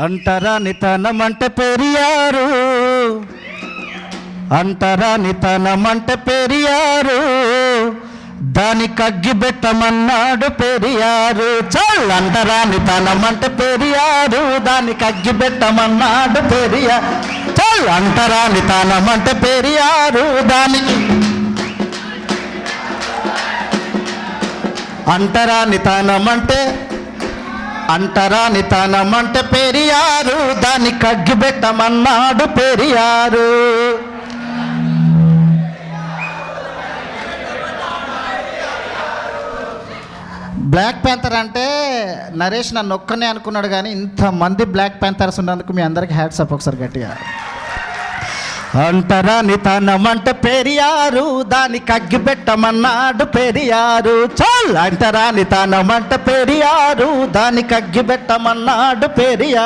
అంటరానితనమంటే పెరియారు, అంటరానితనమంటే పెరియారు, దానికి అగ్గి పెట్టమన్నాడు పెరియారు. చల్ అంటరానితనమంటే పెరియారు, దానికి అగ్గి పెట్టమన్నాడు పెరియారు. చల్ అంటరానితనమంటే పెరియారు, దానికి అంటరానితనమంటే అంటరానితనమంటే పెరియారు, దానికి అగ్గి పెట్టమన్నాడు పెరియారు. బ్లాక్ ప్యాంథర్ అంటే నరేష్ నన్ను ఒక్కనే అనుకున్నాడు, కానీ ఇంతమంది బ్లాక్ ప్యాంథర్స్ ఉన్నందుకు మీ అందరికి హ్యాట్స్ అప్ ఒకసారి గట్టిగా. అంటరానితనమంటే పెరియారు, దానికి అగ్గి పెట్టమన్నాడు పెరియారు. చల్ అంటరానితనమంటే పెరియారు, దానికి అగ్గి పెట్టమన్నాడు పెరియారు.